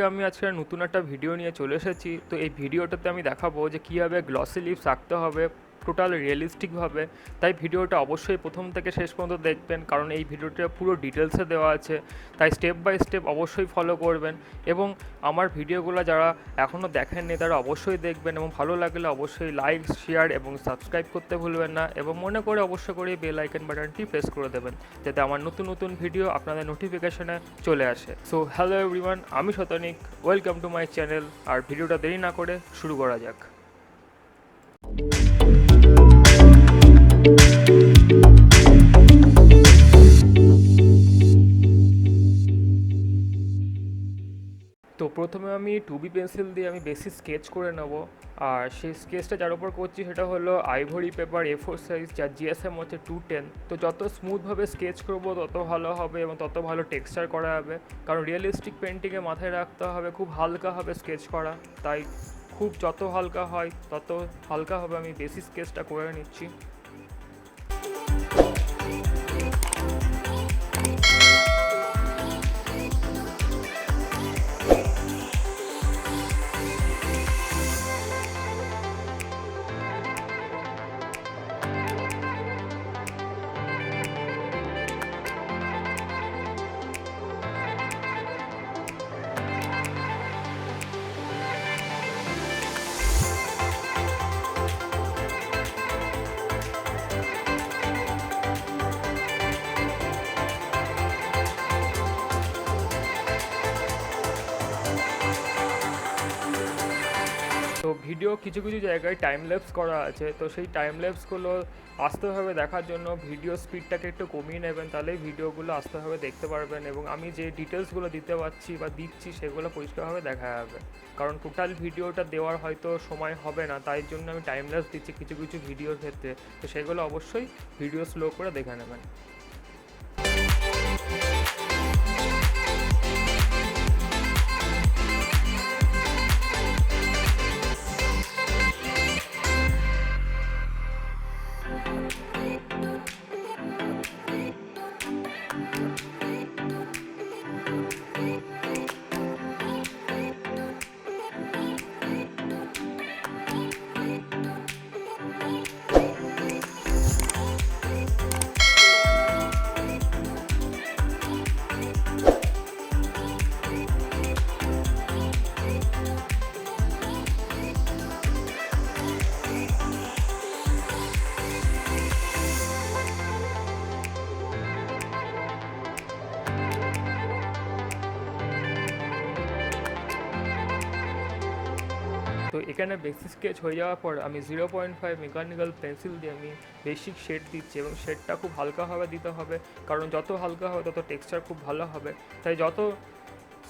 আমি আজকে নতুন একটা ভিডিও নিয়ে চলে এসেছি। তো এই ভিডিওটাতে আমি দেখাবো যে কীভাবে গ্লসি লিপস আঁকতে হবে টোটাল রিয়েলিস্টিকভাবে। তাই ভিডিওটা অবশ্যই প্রথম থেকে শেষ পর্যন্ত দেখবেন, কারণ এই ভিডিওটা পুরো ডিটেলসে দেওয়া আছে। তাই স্টেপ বাই স্টেপ অবশ্যই ফলো করবেন এবং আমার ভিডিওগুলো যারা এখনও দেখেননি তারা অবশ্যই দেখবেন এবং ভালো লাগলে অবশ্যই লাইক, শেয়ার এবং সাবস্ক্রাইব করতে ভুলবেন না এবং মনে করে অবশ্য করে বেল আইকন বাটনটি প্রেস করে দেবেন যাতে আমার নতুন নতুন ভিডিও আপনাদের নোটিফিকেশনে চলে আসে। সো হ্যালো এভরিওয়ান, আমি Shatanik, welcome to my channel. আর ভিডিওটা দেরি না করে শুরু করা যাক। তো প্রথমে আমি 2B পেন্সিল দিয়ে আমি বেসিক স্কেচ করে নেব। আর সেই স্কেচটা যার উপর করছি সেটা হলো আইভরি পেপার A4 সাইজ, যার জিএসএম হচ্ছে 210। তো যত স্মুথভাবে স্কেচ করবো তত ভালো হবে এবং তত ভালো টেক্সচার করা হবে, কারণ রিয়েলিস্টিক পেন্টিংয়ে মাথায় রাখতে হবে খুব হালকাভাবে স্কেচ করা। তাই খুব যত হালকা হয় তত হালকাভাবে আমি বেসিক স্কেচটা করে নিচ্ছি। তো ভিডিও কিছু কিছু জায়গায় টাইম ল্যাপস করা আছে, তো সেই টাইম ল্যাপসগুলো আস্তেভাবে দেখার জন্য ভিডিও স্পিডটাকে একটু কমিয়ে নেবেন, তাহলেই ভিডিওগুলো আস্তেভাবে দেখতে পারবেন এবং আমি যে ডিটেলসগুলো দিতে পারছি বা দিচ্ছি সেগুলো পরিষ্কারভাবে দেখা যাবে। কারণ টোটাল ভিডিওটা দেওয়ার হয়তো সময় হবে না, তাই জন্য আমি টাইম ল্যাপস দিচ্ছি কিছু কিছু ভিডিওর ক্ষেত্রে। তো সেগুলো অবশ্যই ভিডিও স্লো করে দেখে নেবেন। তো এখানে বেসিক স্কেচ হয়ে যাওয়ার পর আমি 0.5 মেকানিক্যাল পেন্সিল দিয়ে আমি বেসিক শেড দিচ্ছি এবং শেডটা খুব হালকাভাবে দিতে হবে, কারণ যত হালকা হবে তত টেক্সচার খুব ভালো হবে। তাই যত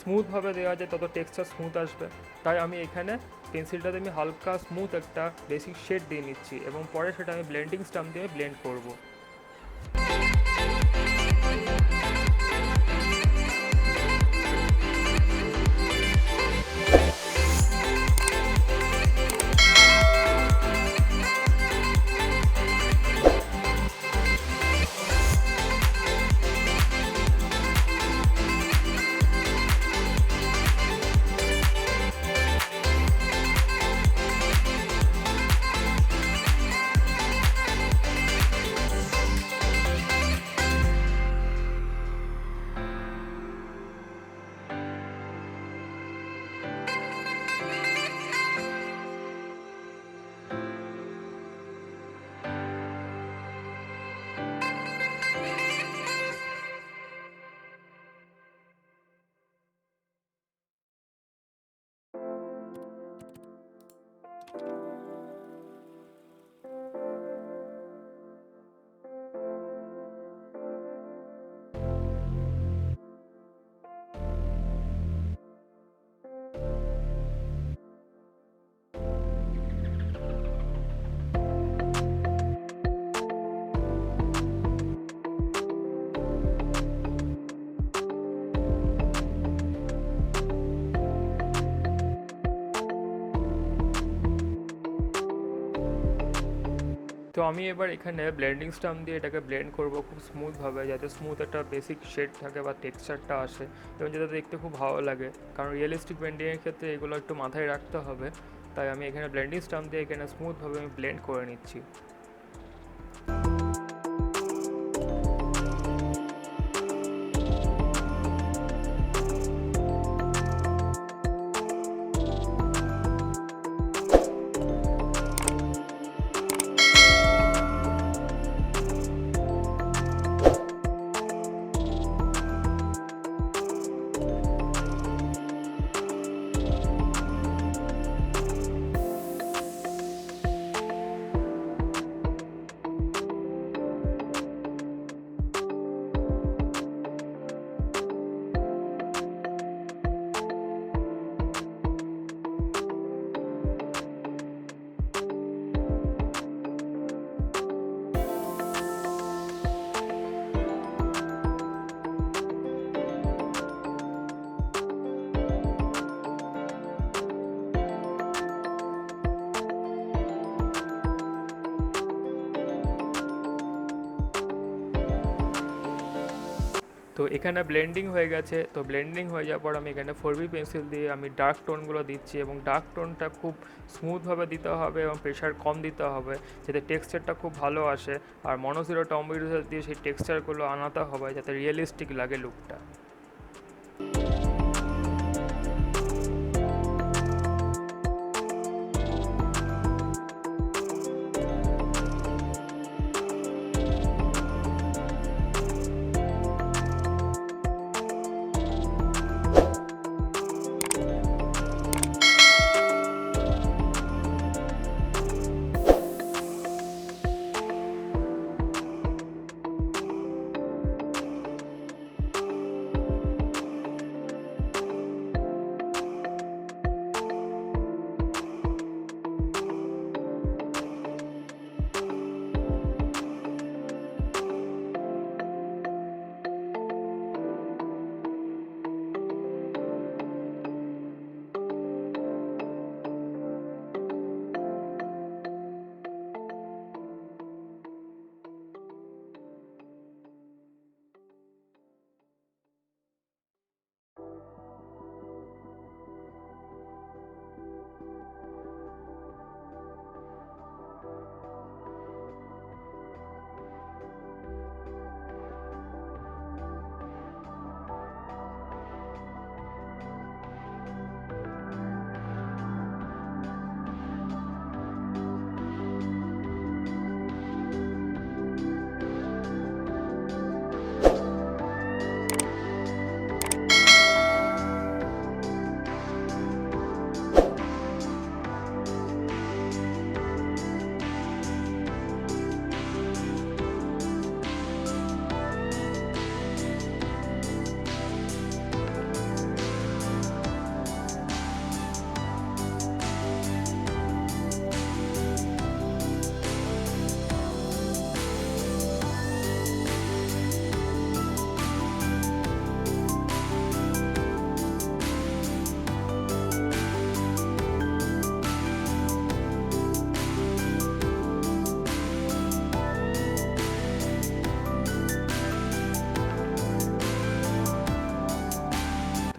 স্মুথভাবে দেওয়া যায় তত টেক্সচার স্মুথ আসবে। তাই আমি এখানে পেন্সিলটাতে আমি হালকা স্মুথ একটা বেসিক শেড দিয়ে নিচ্ছি এবং পরে সেটা আমি ব্লেন্ডিং স্টাম্প দিয়ে ব্লেন্ড করবো। তো আমি এবার এখানে ব্লেন্ডিং স্টাম্প দিয়ে এটাকে ব্লেন্ড করব খুব স্মুথভাবে, যাতে স্মুথ একটা বেসিক শেড থাকে বা টেক্সচারটা আসে এবং যাতে দেখতে খুব ভালো লাগে, কারণ রিয়েলিস্টিক ব্লেন্ডিংয়ের ক্ষেত্রে এগুলো একটু মাথায় রাখতে হবে। তাই আমি এখানে ব্লেন্ডিং স্টাম্প দিয়ে এখানে স্মুথভাবে আমি ব্লেন্ড করে নিচ্ছি। তো এখানে ব্লেন্ডিং হয়ে গেছে। তো ব্লেন্ডিং হয়ে যাওয়ার পর আমি এখানে 4B পেন্সিল দিয়ে আমি ডার্ক টোনগুলো দিচ্ছি এবং ডার্ক টোনটা খুব স্মুথভাবে দিতে হবে এবং প্রেশার কম দিতে হবে, যাতে টেক্সচারটা খুব ভালো আসে। আর মনোজিরো টম্বো দিয়ে সেই টেক্সচারগুলো আনাতে হবে যাতে রিয়েলিস্টিক লাগে লুকটা।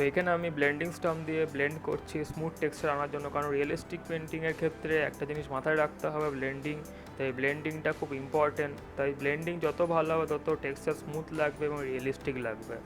তো এখানে আমি ব্লেন্ডিং স্টাম্প দিয়ে ব্লেন্ড করছি স্মুথ টেক্সচার আনার জন্য, কারণ রিয়েলিস্টিক পেন্টিংয়ের ক্ষেত্রে একটা জিনিস মাথায় রাখতে হবে ব্লেন্ডিং। তাই ব্লেন্ডিংটা খুব ইম্পর্টেন্ট। তাই ব্লেন্ডিং যত ভালো হবে তত টেক্সচার স্মুথ লাগবে এবং রিয়েলিস্টিক লাগবে।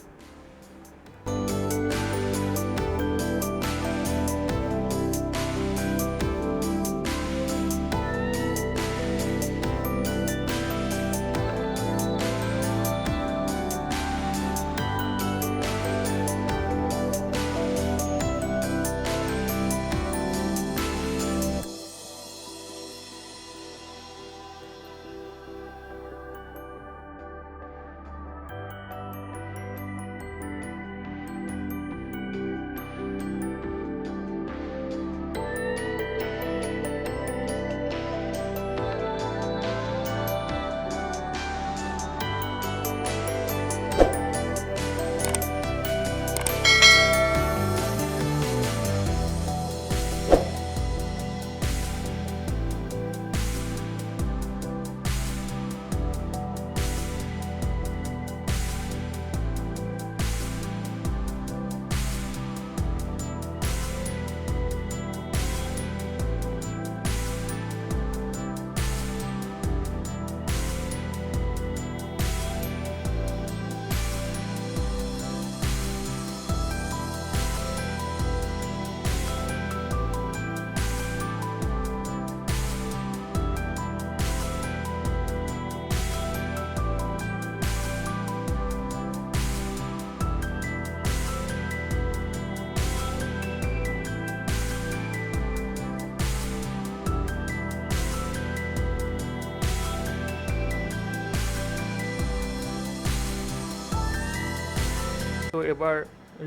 এবার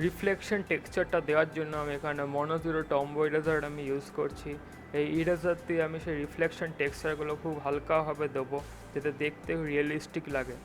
রিফ্লেকশন টেক্সচারটা দেওয়ার জন্য আমি এখানে মনোজিরো টম্বো ইরেজার আমি ইউজ করছি। এই ইরেজার দিয়ে আমি সেই রিফ্লেকশন টেক্সচারগুলো খুব হালকাভাবে দেবো, যাতে দেখতে রিয়েলিস্টিক লাগে।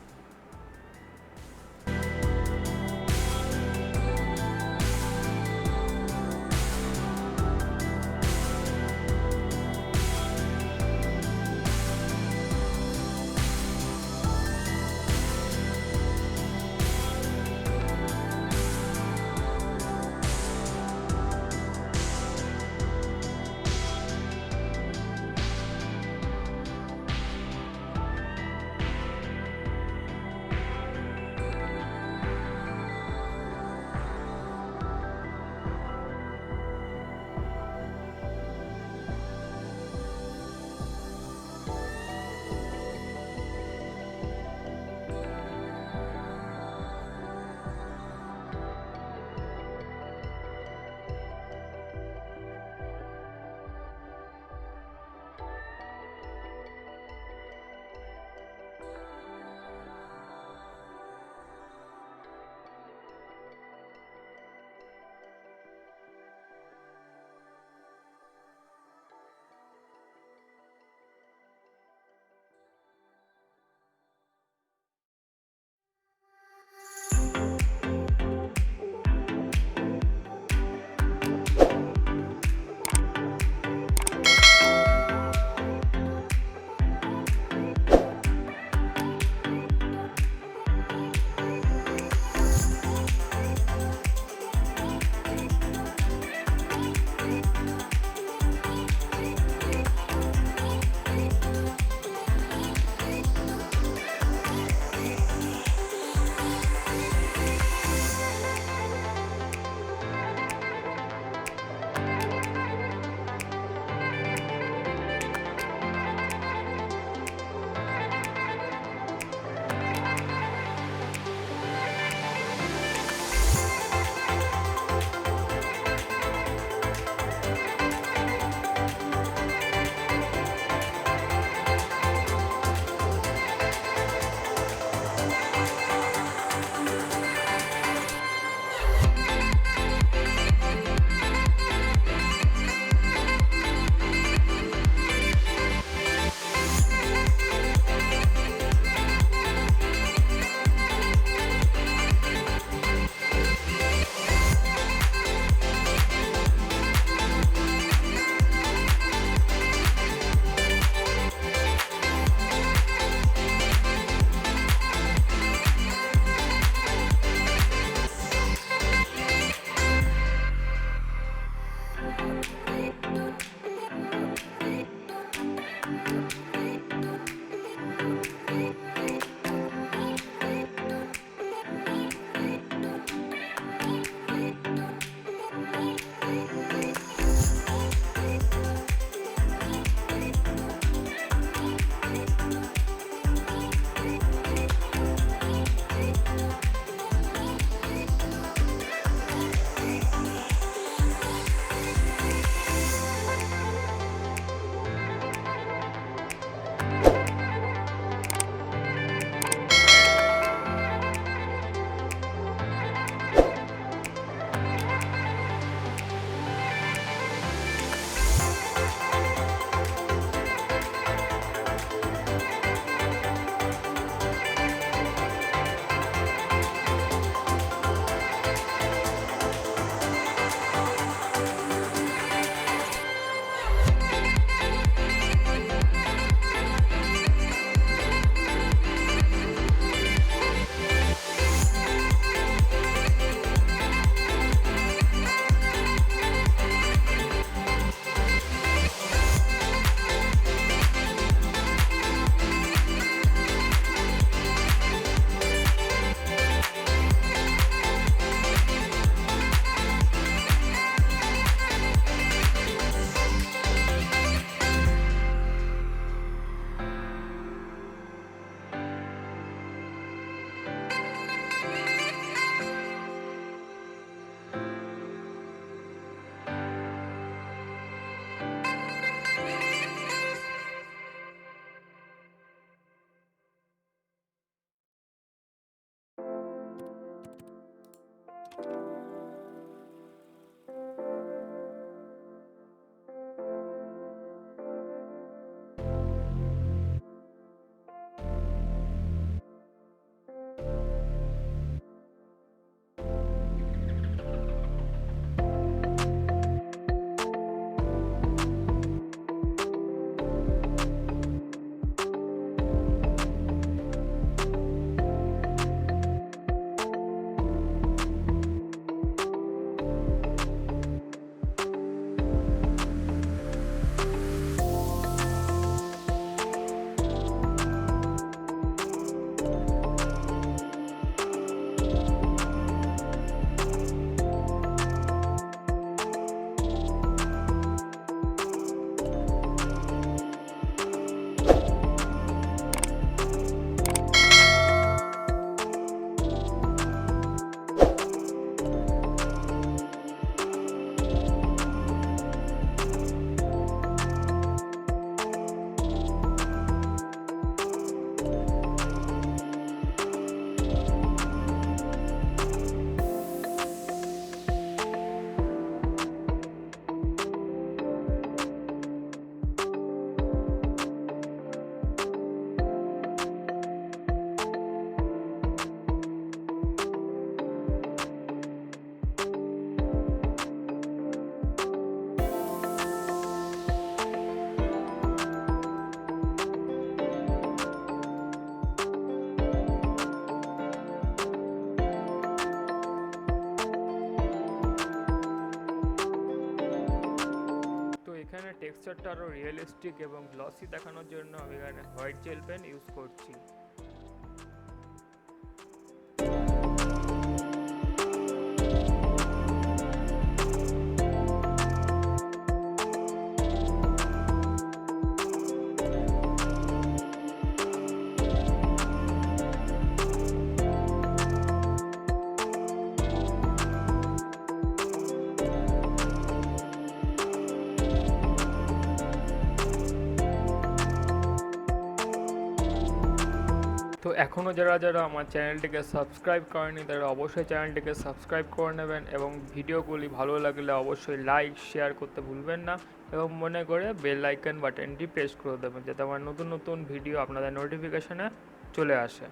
টেক্সচারটা আরও রিয়েলিস্টিক এবং গ্লসি দেখানোর জন্য আমি এখানে হোয়াইট জেল পেন ইউজ করছি। তো এখনও যারা যারা আমার চ্যানেলটিকে সাবস্ক্রাইব করেনি তারা অবশ্যই চ্যানেলটিকে সাবস্ক্রাইব করে নেবেন এবং ভিডিওগুলি ভালো লাগলে অবশ্যই লাইক শেয়ার করতে ভুলবেন না এবং মনে করে বেল আইকন বাটনটি প্রেস করে দেবেন যাতে আমার নতুন নতুন ভিডিও আপনাদের নোটিফিকেশনে চলে আসে।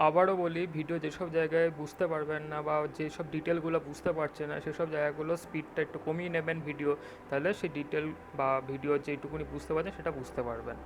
আবারও বলি, ভিডিও যেসব জায়গায় বুঝতে পারবেন না বা যেসব ডিটেলগুলো বুঝতে পারছেন না সেসব জায়গাগুলো স্পিডটা একটু কমিয়ে নেবেন ভিডিও, তাহলে সেই ডিটেল বা ভিডিও যেটুকুনি বুঝতে পারছেন সেটা বুঝতে পারবেন।